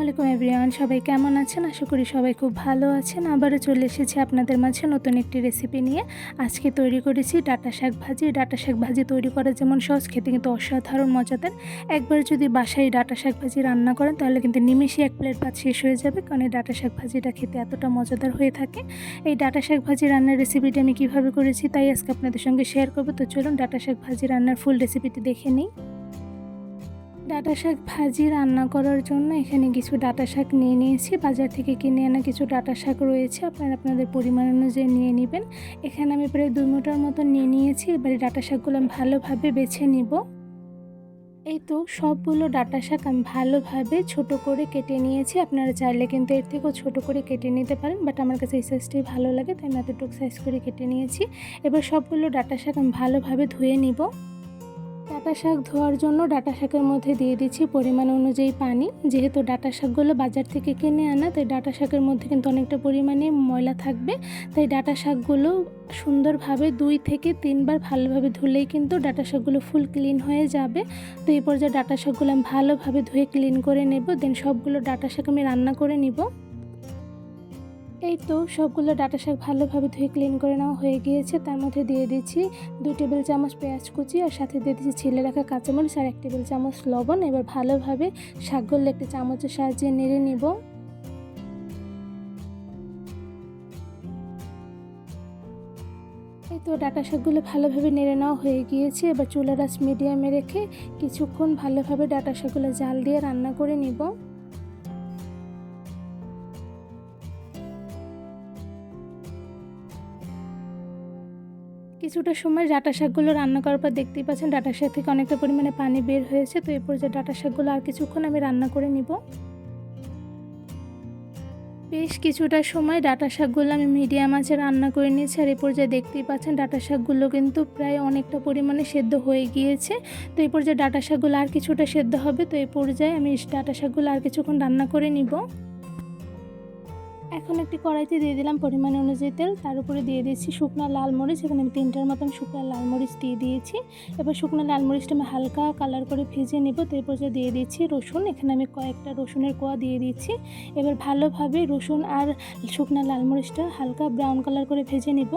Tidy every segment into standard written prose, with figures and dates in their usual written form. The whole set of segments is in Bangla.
আলাইকুম এভরিওয়ান, সবাই কেমন আছেন? আশা করি সবাই খুব ভালো আছেন। আবারও চলে এসেছি আপনাদের মাঝে নতুন একটি রেসিপি নিয়ে। আজকে তৈরি করেছি ডাঁটা শাক ভাজি। ডাঁটা শাক ভাজি তৈরি করা যেমন সহজ, খেতে কিন্তু অসাধারণ মজাদার। একবার যদি বাসায় ডাঁটা শাক ভাজি রান্না করেন তাহলে কিন্তু নিমেষে এক প্লেট ভাত শেষ হয়ে যাবে, কারণ এই ডাঁটা শাক ভাজিটা খেতে এতটা মজাদার হয়ে থাকে। এই ডাঁটা শাক ভাজি রান্নার রেসিপিটি আমি কীভাবে করেছি তাই আজকে আপনাদের সঙ্গে শেয়ার করবো। তো চলুন ডাঁটা শাক ভাজি রান্নার ফুল রেসিপিটি দেখে নিই। ডাঁটা শাক ভাজি রান্না করার জন্য এখানে কিছু ডাঁটা শাক নিয়ে নিয়েছি। বাজার থেকে কিনে আনা কিছু ডাঁটা শাক রয়েছে, আপনারা আপনাদের পরিমাণ অনুযায়ী নিয়ে নেবেন। এখানে আমি প্রায় 2 মুঠার মতো নিয়ে নিয়েছি। এবারে ডাঁটা শাকগুলো আমি ভালোভাবে বেছে নিব। এই তো সবগুলো ডাঁটা শাক আমি ভালোভাবে ছোট করে কেটে নিয়েছি। আপনারা চাইলে কিন্তু এর থেকেও ছোট করে কেটে নিতে পারেন, বাট আমার কাছে এই সাইজটাই ভালো লাগে তাই আমি এতটুকু সাইজ করে কেটে নিয়েছি। এবার সবগুলো ডাঁটা শাক আমি ভালোভাবে ধুয়ে নিব। ডাঁটা শাক ধোয়ার জন্য ডাঁটা শাকের মধ্যে দিয়ে দিচ্ছি পরিমাণ অনুযায়ী পানি। যেহেতু ডাঁটা শাকগুলো বাজার থেকে কিনে আনা, তাই ডাঁটা শাকের মধ্যে কিন্তু অনেকটা পরিমাণে ময়লা থাকবে। তাই ডাঁটা শাকগুলো সুন্দরভাবে 2 থেকে 3 বার ভালোভাবে ধুলেই কিন্তু ডাঁটা শাকগুলো ফুল ক্লিন হয়ে যাবে। তো এই পর্যায়ে ডাঁটা শাকগুলো আমি ভালোভাবে ধুয়ে ক্লিন করে নেব। দেন সবগুলো ডাঁটা শাক আমি রান্না করে নিব। এই তো সবগুলো ডাঁটা শাক ভালোভাবে ধুয়ে ক্লিন করে নেওয়া হয়ে গিয়েছে। তার মধ্যে দিয়ে দিচ্ছি 2 টেবিল চামচ পেঁয়াজ কুচি, আর সাথে দিয়ে দিচ্ছি ছিলে রাখা কাঁচামরিচ আর 1 টেবিল চামচ লবণ। এবার ভালোভাবে শাকগুলো একটি চামচের সাহায্যে নেড়ে নিব। এই তো ডাঁটা শাকগুলো ভালোভাবে নেড়ে নেওয়া হয়ে গিয়েছে। এবার চুলার আঁচ মিডিয়ামে রেখে কিছুক্ষণ ভালোভাবে ডাঁটা শাকগুলো জাল দিয়ে রান্না করে নিব। কিছুটা সময় ডাঁটা শাকগুলো রান্না করার পর দেখতেই পাচ্ছেন ডাঁটা শাক থেকে অনেকটা পরিমাণে পানি বের হয়েছে। তো এই পর্যায়ে ডাঁটা শাকগুলো আর কিছুক্ষণ আমি রান্না করে নিব। বেশ কিছুটা সময় ডাঁটা শাকগুলো আমি মিডিয়াম আঁচে রান্না করে নিয়েছি। আর এই পর্যায়ে দেখতেই পাচ্ছেন ডাঁটা শাকগুলো কিন্তু প্রায় অনেকটা পরিমাণে সেদ্ধ হয়ে গিয়েছে। তো এই পর্যায়ে ডাঁটা শাকগুলো আর কিছুটা সেদ্ধ হবে। তো এই পর্যায়ে আমি ডাঁটা শাকগুলো আর কিছুক্ষণ রান্না করে নিব। এখন একটি কড়াইতে দিয়ে দিলাম পরিমাণ অনুযায়ী তেল। তার উপরে দিয়ে দিয়েছি শুকনো লাল মরিচ। এখানে আমি 3টার মতন শুকনো লাল মরিচ দিয়ে দিয়েছি। এবার শুকনো লাল মরিচটা আমি হালকা কালার করে ভেজে নেব। তো এই পর্যায়ে দিয়ে দিচ্ছি রসুন। এখানে আমি কয়েকটা রসুনের কোয়া দিয়ে দিচ্ছি। এবার ভালোভাবে রসুন আর শুকনো লাল মরিচটা হালকা ব্রাউন কালার করে ভেজে নেব।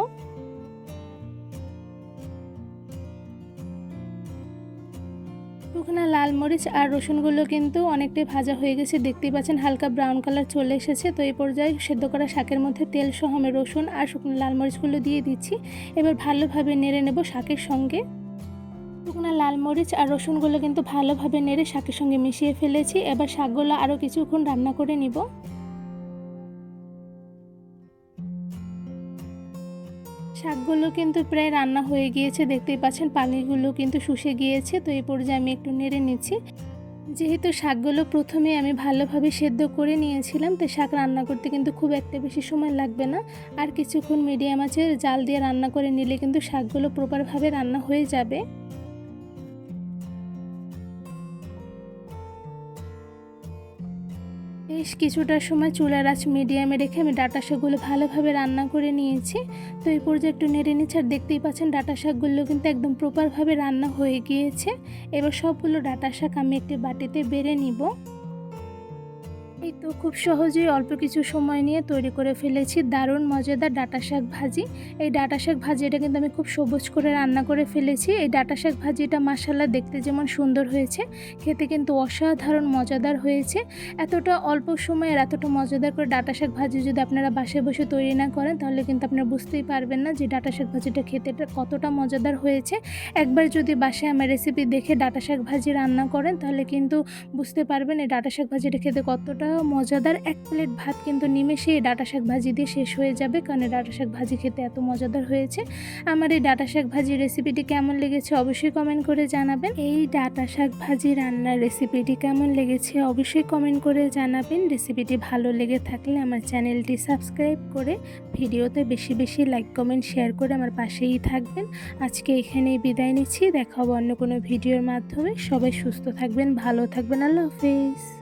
শুকনো লাল মরিচ আর রসুনগুলো কিন্তু অনেকটাই ভাজা হয়ে গেছে, দেখতেই পাচ্ছেন হালকা ব্রাউন কালার চলে এসেছে। তো এই পর্যায়ে সেদ্ধ করা শাকের মধ্যে তেল সহ আমি রসুন আর শুকনো লাল মরিচগুলো দিয়ে দিচ্ছি। এবার ভালোভাবে নেড়ে নেব শাকের সঙ্গে। শুকনো লাল মরিচ আর রসুনগুলো কিন্তু ভালোভাবে নেড়ে শাকের সঙ্গে মিশিয়ে ফেলেছি। এবার শাকগুলো আরও কিছুক্ষণ রান্না করে নিব। শাকগুলো কিন্তু প্রায় রান্না হয়ে গিয়েছে, দেখতেই পাচ্ছেন পানিগুলো কিন্তু শুষে গিয়েছে। তো এই পর্যায়ে আমি একটু নেড়ে নিচ্ছি। যেহেতু শাকগুলো প্রথমে আমি ভালোভাবে সেদ্ধ করে নিয়েছিলাম, তো শাক রান্না করতে কিন্তু খুব একটা বেশি সময় লাগবে না। আর কিছুক্ষণ মিডিয়াম আঁচে জাল দিয়ে রান্না করে নিলে কিন্তু শাকগুলো প্রপারভাবে রান্না হয়ে যাবে। বেশ কিছুটা সময় চুলার আঁচ মিডিয়ামে রেখে আমি ডাঁটা শাকগুলো ভালোভাবে রান্না করে নিয়েছি। তো এই পর্যায়ে একটু নেড়ে নিচ্ছি। আর দেখতেই পাচ্ছেন ডাঁটা শাকগুলো কিন্তু একদম প্রপারভাবে রান্না হয়ে গিয়েছে। এবার সবগুলো ডাঁটা শাক আমি একটি বাটিতে বেড়ে নিব। এই তো খুব সহজেই অল্প কিছু সময় নিয়ে তৈরি করে ফেলেছি দারুণ মজাদার ডাঁটা শাক ভাজি। এই ডাঁটা শাক ভাজিটা কিন্তু আমি খুব সবুজ করে রান্না করে ফেলেছি। এই ডাঁটা শাক ভাজিটা মাশাআল্লাহ দেখতে যেমন সুন্দর হয়েছে, খেতে কিন্তু অসাধারণ মজাদার হয়েছে। এতটা অল্প সময়ে আর এতটা মজাদার করে ডাঁটা শাক ভাজি যদি আপনারা বাসায় বসে তৈরি না করেন তাহলে কিন্তু আপনারা বুঝতেই পারবেন না যে ডাঁটা শাক ভাজিটা খেতে কতটা মজাদার হয়েছে। একবার যদি বাসায় আমার রেসিপি দেখে ডাঁটা শাক ভাজি রান্না করেন তাহলে কিন্তু বুঝতে পারবেন এই ডাঁটা শাক ভাজিটা খেতে কতটা মজাদার। 1 প্লেট ভাত কিন্তু নিমেষে এই ডাঁটা শাক ভাজি দিয়ে শেষ হয়ে যাবে, কারণ এই ডাঁটা শাক ভাজি খেতে এত মজাদার হয়েছে। আমার এই ডাঁটা শাক ভাজি রেসিপিটি কেমন লেগেছে অবশ্যই কমেন্ট করে জানাবেন। এই ডাঁটা শাক ভাজি রান্নার রেসিপিটি কেমন লেগেছে অবশ্যই কমেন্ট করে জানাবেন। রেসিপিটি ভালো লেগে থাকলে আমার চ্যানেলটি সাবস্ক্রাইব করে ভিডিওতে বেশি বেশি লাইক কমেন্ট শেয়ার করে আমার পাশেই থাকবেন। আজকে এখানেই বিদায় নিচ্ছি, দেখা হবে অন্য কোনো ভিডিওর মাধ্যমে। সবাই সুস্থ থাকবেন, ভালো থাকবেন। আল্লাহ হাফেজ।